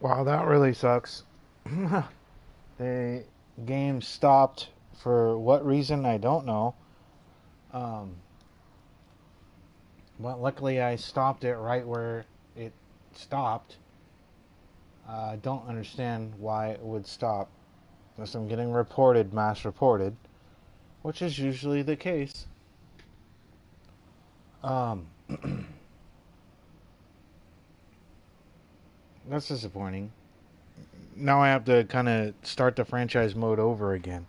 Wow, that really sucks. The game stopped for what reason, I don't know. Um, well, luckily I stopped it right where it stopped. I don't understand why it would stop. Unless I'm getting reported, mass reported, which is usually the case. Um, that's disappointing. Now I have to kind of start the franchise mode over again.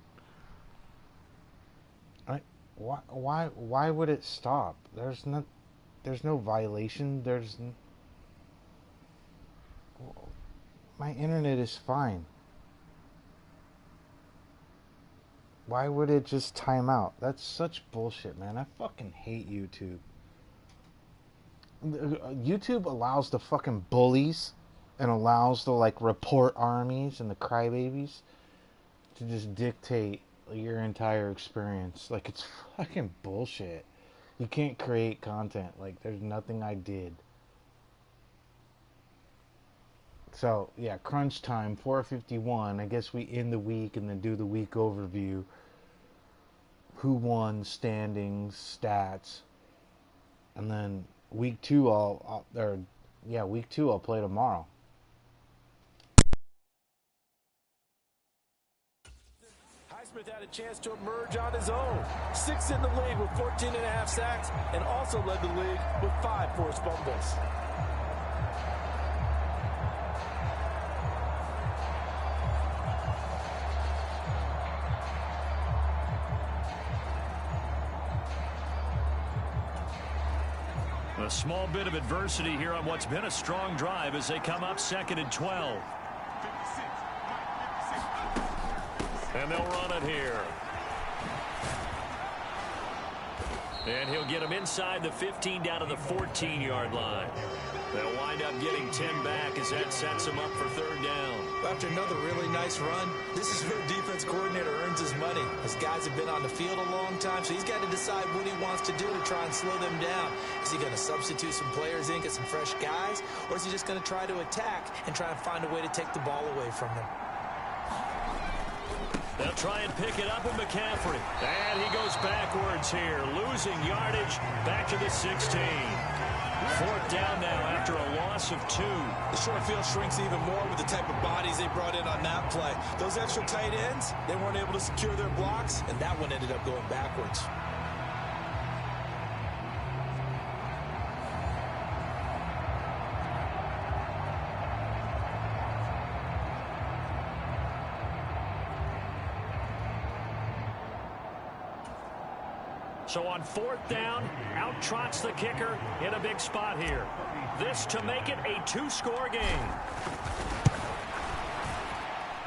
Why would it stop? There's no violation. My internet is fine. Why would it just time out? That's such bullshit, man. I fucking hate YouTube. YouTube allows the fucking bullies and allows the like report armies and the crybabies to just dictate your entire experience. Like, it's fucking bullshit. You can't create content. Like, there's nothing I did. So, yeah, crunch time, 4:51. I guess we end the week and then do the week overview. Who won, standings, stats. And then week two I'll play tomorrow. Highsmith had a chance to emerge on his own. 6th in the league with 14.5 sacks and also led the league with 5 forced fumbles. A small bit of adversity here on what's been a strong drive as they come up 2nd and 12. And they'll run it here. And he'll get him inside the 15 down to the 14-yard line. They'll wind up getting 10 back as that sets him up for 3rd down. After another really nice run, this is where defense coordinator earns his money. His guys have been on the field a long time, so he's got to decide what he wants to do to try and slow them down. Is he going to substitute some players in, get some fresh guys, or is he just going to try to attack and try and find a way to take the ball away from them? They'll try and pick it up with McCaffrey. And he goes backwards here, losing yardage back to the 16. 4th down now after a loss of 2. The short field shrinks even more with the type of bodies they brought in on that play. Those extra tight ends, they weren't able to secure their blocks, and that one ended up going backwards. So on 4th down, out trots the kicker in a big spot here. This to make it a 2-score game.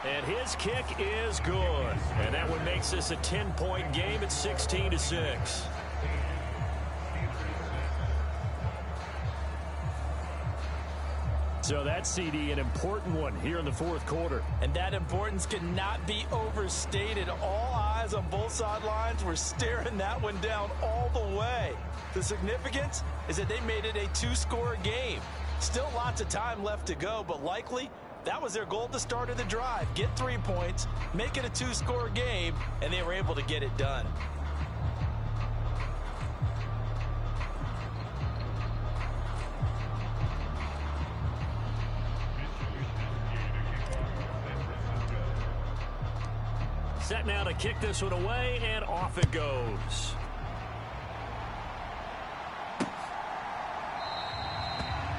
And his kick is good. And that one makes this a 10-point game at 16-6. So that CD, an important one here in the 4th quarter. And that importance cannot be overstated. All eyes on both sidelines were staring that one down all the way. The significance is that they made it a 2-score game. Still lots of time left to go, but likely that was their goal at the start of the drive. Get 3 points, make it a 2-score game, and they were able to get it done. Set now to kick this one away, and off it goes.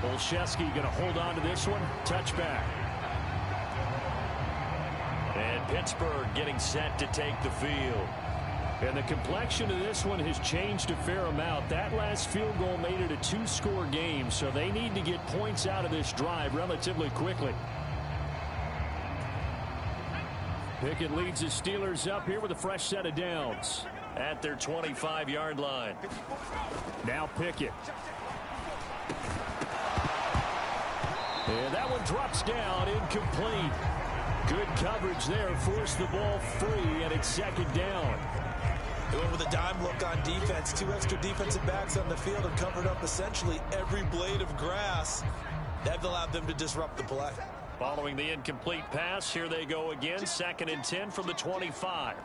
Olszewski going to hold on to this one. Touchback. And Pittsburgh getting set to take the field. And the complexion of this one has changed a fair amount. That last field goal made it a 2-score game, so they need to get points out of this drive relatively quickly. Pickett leads his Steelers up here with a fresh set of downs at their 25-yard line. Now Pickett. And that one drops down, incomplete. Good coverage there, forced the ball free, and it's 2nd down. They went with a dime look on defense. 2 extra defensive backs on the field and covered up essentially every blade of grass. That allowed them to disrupt the play. Following the incomplete pass, here they go again. 2nd and 10 from the 25.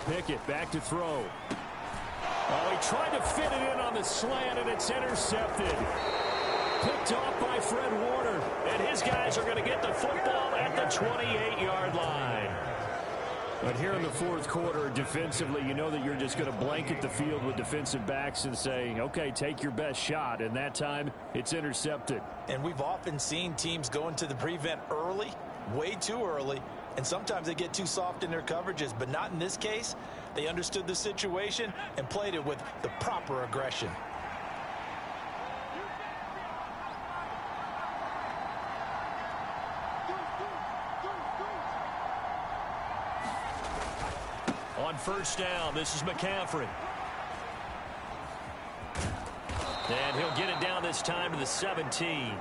Pickett back to throw. Oh, he tried to fit it in on the slant, and it's intercepted. Picked off by Fred Warner. And his guys are going to get the football at the 28-yard line. But here in the fourth quarter, defensively, you know that you're just going to blanket the field with defensive backs and say, okay, take your best shot. And that time, it's intercepted. And we've often seen teams go into the prevent early, way too early, and sometimes they get too soft in their coverages. But not in this case. They understood the situation and played it with the proper aggression. On first down, this is McCaffrey. And he'll get it down this time to the 17.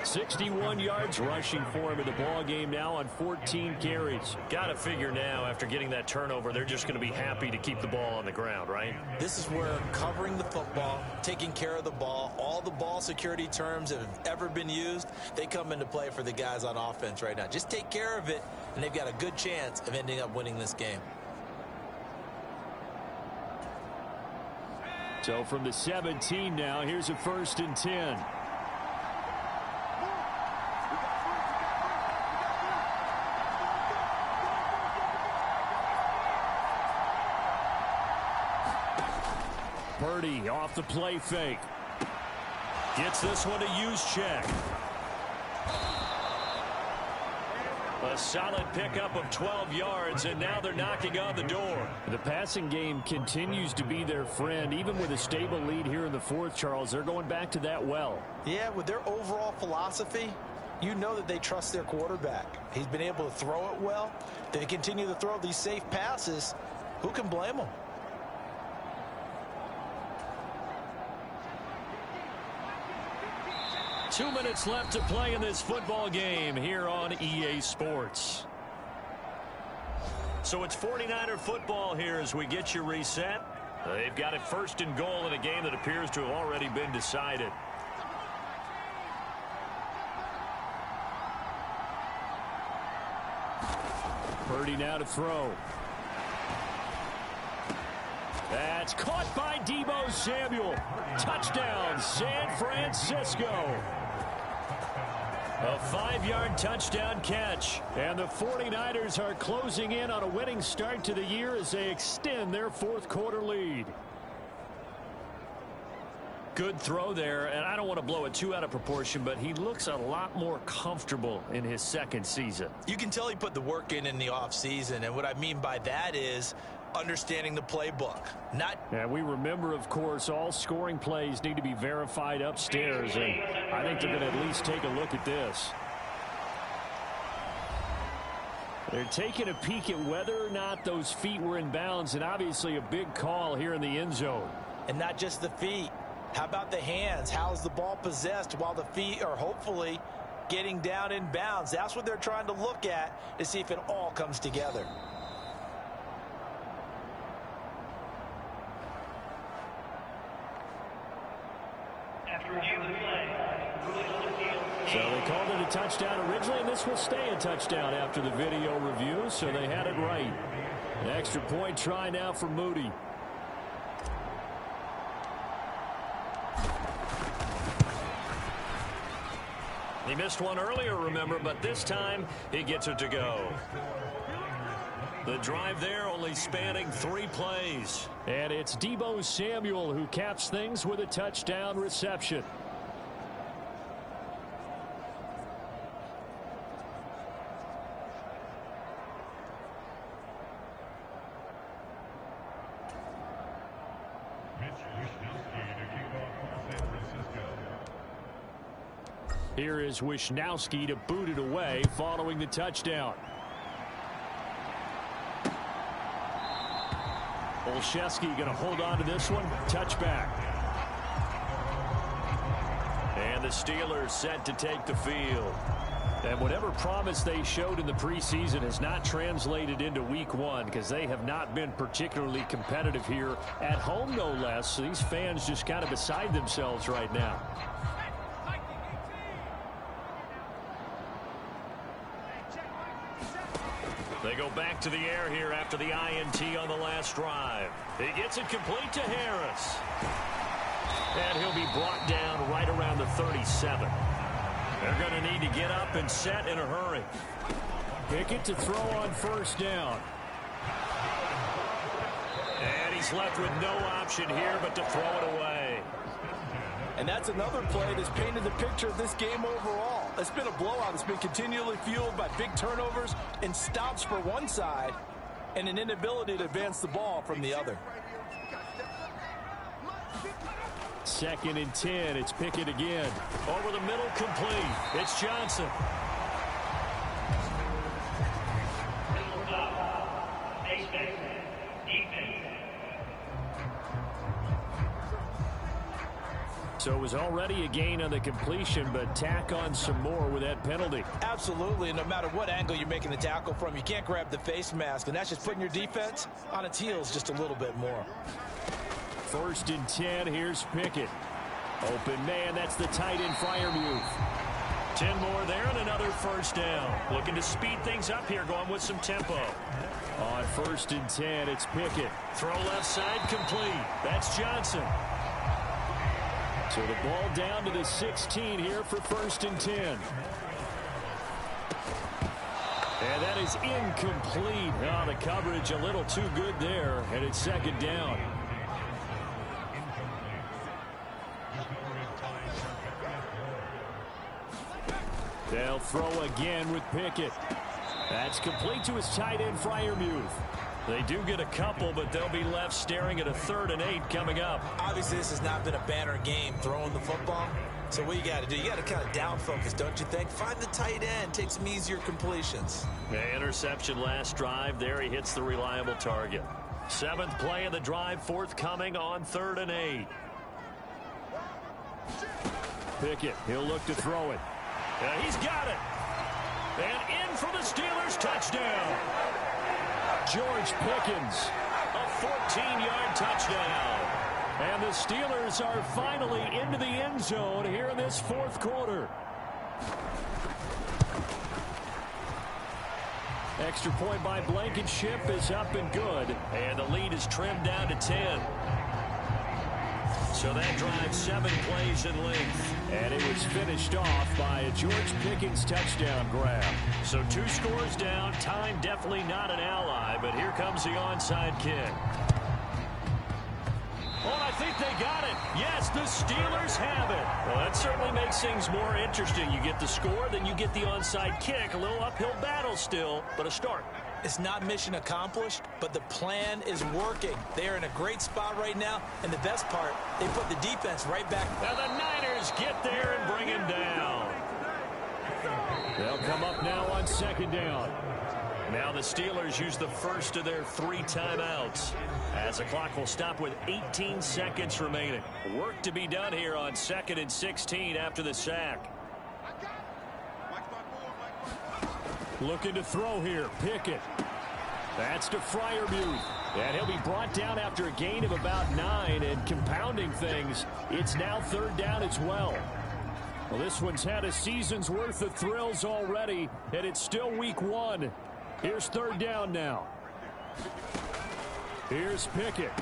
61 yards rushing for him in the ball game now on 14 carries. Got to figure now after getting that turnover, they're just going to be happy to keep the ball on the ground, right? This is where covering the football, taking care of the ball, all the ball security terms that have ever been used, they come into play for the guys on offense right now. Just take care of it, and they've got a good chance of ending up winning this game. So from the 17 now, here's a 1st and 10. Parody off the play fake. Gets this one to use check. A solid pickup of 12 yards, and now they're knocking on the door. The passing game continues to be their friend. Even with a stable lead here in the fourth, Charles, they're going back to that well. Yeah, with their overall philosophy, you know that they trust their quarterback. He's been able to throw it well. They continue to throw these safe passes. Who can blame them? Two minutes left to play in this football game here on EA Sports. So it's 49er football here as we get you reset. They've got it 1st and goal in a game that appears to have already been decided. Parody now to throw. That's caught by Deebo Samuel. Touchdown, San Francisco. A 5-yard touchdown catch. And the 49ers are closing in on a winning start to the year as they extend their fourth quarter lead. Good throw there, and I don't want to blow it too out of proportion, but he looks a lot more comfortable in his 2nd season. You can tell he put the work in the offseason, and what I mean by that is understanding the playbook. And we remember, of course, all scoring plays need to be verified upstairs, and I think they're going to at least take a look at this. They're taking a peek at whether or not those feet were in bounds, and obviously a big call here in the end zone. And not just the feet. How about the hands? How's the ball possessed while the feet are hopefully getting down in bounds? That's what they're trying to look at to see if it all comes together. So they called it a touchdown originally, and this will stay a touchdown after the video review, so they had it right. An extra point try now for Moody. He missed one earlier, remember, but this time he gets it to go. The drive there only spanning 3 plays. And it's Deebo Samuel who caps things with a touchdown reception. Here is Wisnowski to boot it away following the touchdown. Olszewski going to hold on to this one. Touchback. And the Steelers set to take the field. And whatever promise they showed in the preseason has not translated into week 1 because they have not been particularly competitive here at home, no less. So these fans just kind of beside themselves right now. They go back to the air here after the INT on the last drive. He gets it complete to Harris. And he'll be brought down right around the 37. They're going to need to get up and set in a hurry. Pickett to throw on first down. And he's left with no option here but to throw it away. And that's another play that's painted the picture of this game overall. It's been a blowout. It's been continually fueled by big turnovers and stops for one side and an inability to advance the ball from the other. 2nd and 10. It's Pickett again. Over the middle, complete. It's Johnson. So it was already a gain on the completion, but tack on some more with that penalty. Absolutely, and no matter what angle you're making the tackle from, you can't grab the face mask, and that's just putting your defense on its heels just a little bit more. 1st and 10, here's Pickett. Open man, that's the tight end Freiermuth. 10 more there and another first down. Looking to speed things up here, going with some tempo. On 1st and 10, it's Pickett. Throw left side, complete. That's Johnson. So the ball down to the 16 here for 1st and 10. And that is incomplete. Oh, the coverage a little too good there, and it's 2nd down. They'll throw again with Pickett. That's complete to his tight end Freiermuth. They do get a couple, but they'll be left staring at a 3rd and 8 coming up. Obviously, this has not been a banner game throwing the football. So what you got to do, you got to kind of down focus, don't you think? Find the tight end, take some easier completions. Yeah, interception last drive. There he hits the reliable target. 7th play of the drive, forthcoming on 3rd and 8. Pickett, he'll look to throw it. He's got it. And in for the Steelers, touchdown. George Pickens, a 14-yard touchdown. And the Steelers are finally into the end zone here in this 4th quarter. Extra point by Blankenship is up and good. And the lead is trimmed down to 10. So that drive 7 plays in length. And it was finished off by a George Pickens touchdown grab. So 2 scores down. Time definitely not an ally, but here comes the onside kick. Oh, I think they got it. Yes, the Steelers have it. Well, that certainly makes things more interesting. You get the score, then you get the onside kick. A little uphill battle still, but a start. It's not mission accomplished, but the plan is working. They're in a great spot right now, and the best part, they put the defense right back. Now the Niners get there and bring him down. They'll come up now on 2nd down. Now the Steelers use the first of their 3 timeouts, as the clock will stop with 18 seconds remaining. Work to be done here on 2nd and 16 after the sack. Looking to throw here, Pickett. That's to Freiermuth. And he'll be brought down after a gain of about 9, and compounding things, it's now 3rd down as well. Well, this one's had a season's worth of thrills already, and it's still week 1. Here's 3rd down now. Here's Pickett.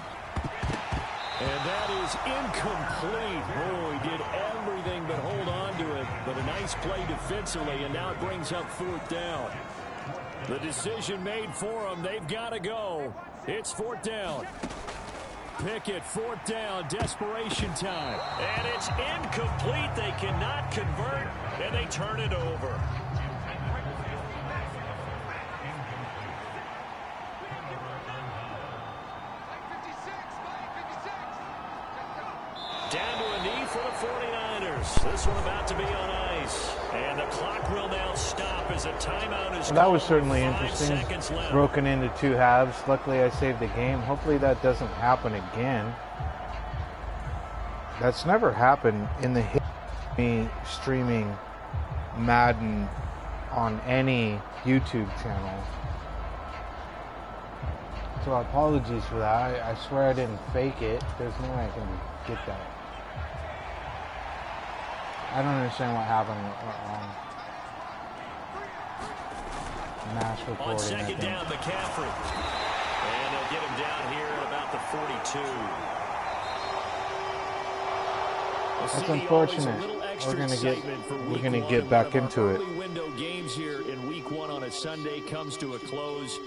And that is incomplete. Oh, he did everything but hold on to it. But a nice play defensively, and now it brings up 4th down. The decision made for them. They've got to go. It's 4th down. Pickett, 4th down, desperation time. And it's incomplete. They cannot convert, and they turn it over. Down to a knee for the 49ers. This one about to be on ice. And the clock will now stop as a timeout is called. That was certainly interesting. Broken into 2 halves. Luckily, I saved the game. Hopefully that doesn't happen again. That's never happened in the history of me streaming Madden on any YouTube channel. So apologies for that. I swear I didn't fake it. There's no way I can get that. I don't understand what happened. mass reporting. On second down, McCaffrey. And they'll get him down here at about the 42. That's unfortunate. We're gonna get back into it. Window games here in week 1 on a Sunday comes to a close.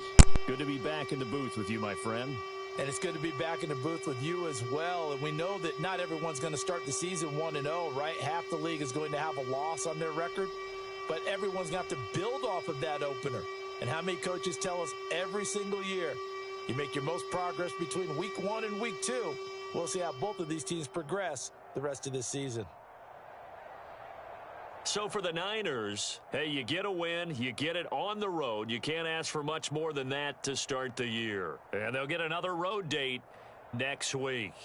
Good to be back in the booth with you, my friend. And it's good to be back in the booth with you as well. And we know that not everyone's going to start the season 1-0, right? Half the league is going to have a loss on their record. But everyone's going to have to build off of that opener. And how many coaches tell us every single year, you make your most progress between week 1 and week 2. We'll see how both of these teams progress the rest of this season. So for the Niners, hey, you get a win, you get it on the road. You can't ask for much more than that to start the year. And they'll get another road date next week.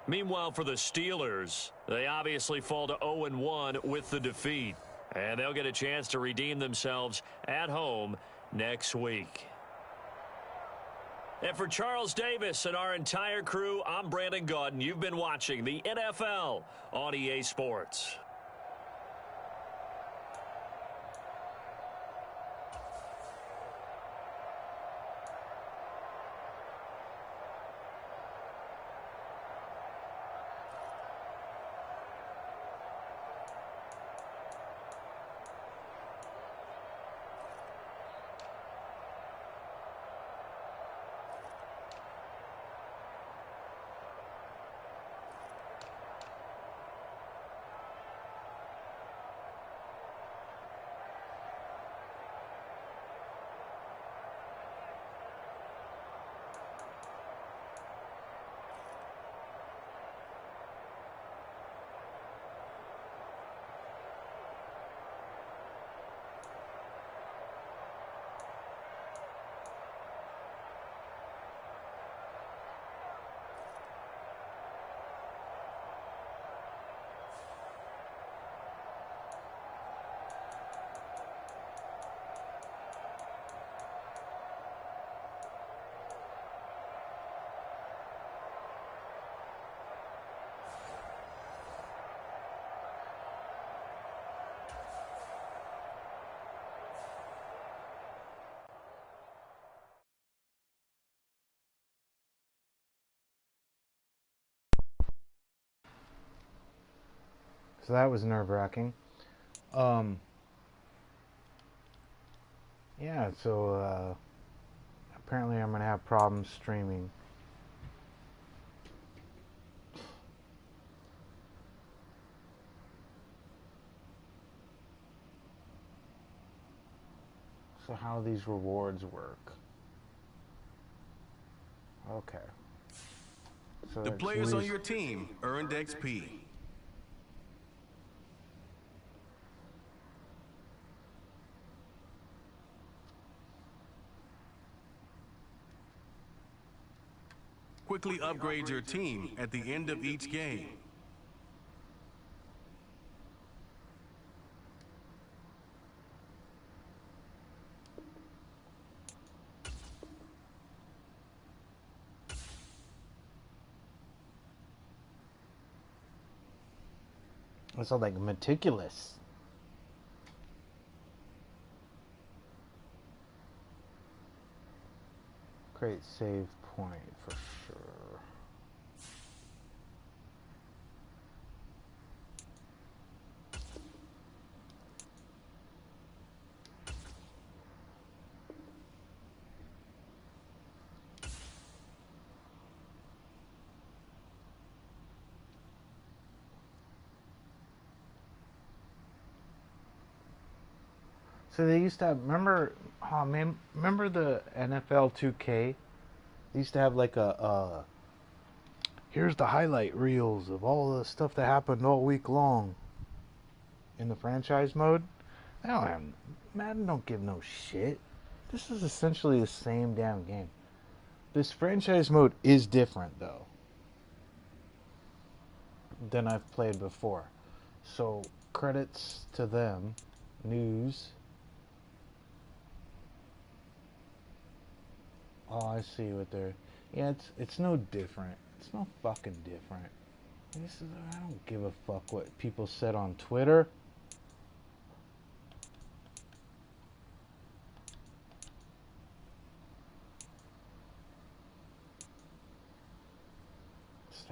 Meanwhile, for the Steelers, they obviously fall to 0-1 with the defeat. And they'll get a chance to redeem themselves at home next week. And for Charles Davis and our entire crew, I'm Brandon Gaudin. You've been watching the NFL on EA Sports. So that was nerve-wracking. Yeah, so apparently I'm going to have problems streaming. So how do these rewards work? Okay. So the players on your team earned XP. Quickly upgrade your team at the end of each game. It's all like meticulous. Great save point for sure. So they used to have, remember the NFL 2K? They used to have like here's the highlight reels of all the stuff that happened all week long in the franchise mode. Madden don't give no shit. This is essentially the same damn game. This franchise mode is different though than I've played before. So credits to them. News. Oh, I see what they're... Yeah, it's no different. It's no fucking different. I don't give a fuck what people said on Twitter.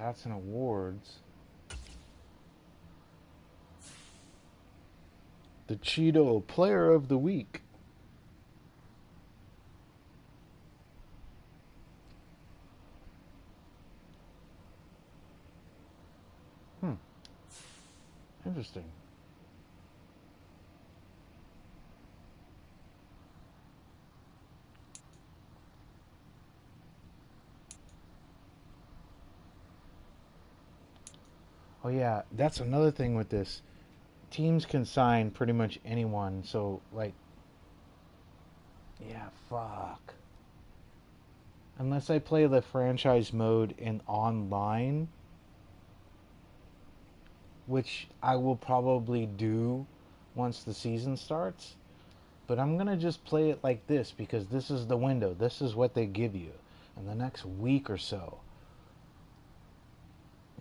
Stats and awards. The Cheeto Player of the Week. Interesting. Oh yeah, that's another thing with this. Teams can sign pretty much anyone, so like, yeah, fuck. Unless I play the franchise mode in online, which I will probably do once the season starts. But I'm going to just play it like this because this is the window. This is what they give you in the next week or so.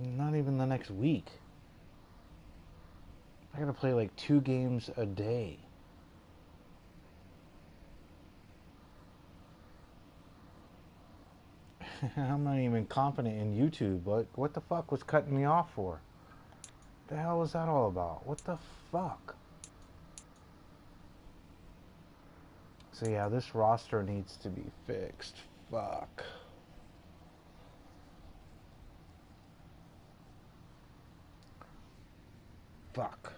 Not even the next week. I got to play like 2 games a day. I'm not even confident in YouTube. What the fuck was cutting me off for? The hell was that all about? What the fuck? So yeah, this roster needs to be fixed. Fuck. Fuck.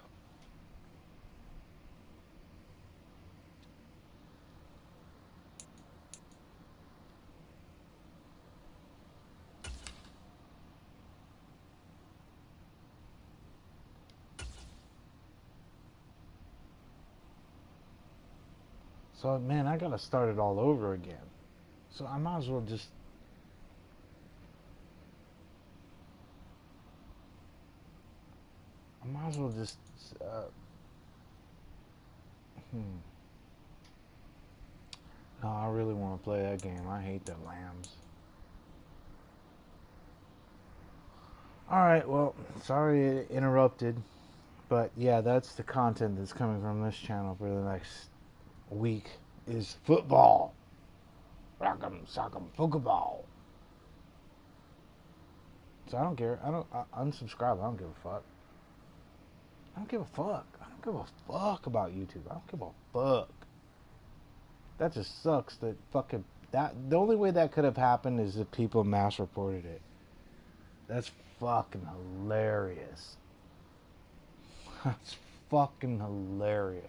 So man, I gotta start it all over again. So I might as well just... No, I really want to play that game. I hate the Lambs. Alright, well, sorry it interrupted. But yeah, that's the content that's coming from this channel for the next week is football. Rock'em, sock'em, football. So I don't care. I unsubscribe. I don't give a fuck. I don't give a fuck. I don't give a fuck about YouTube. I don't give a fuck. That just sucks that fucking... The only way that could have happened is if people mass reported it. That's fucking hilarious. That's fucking hilarious.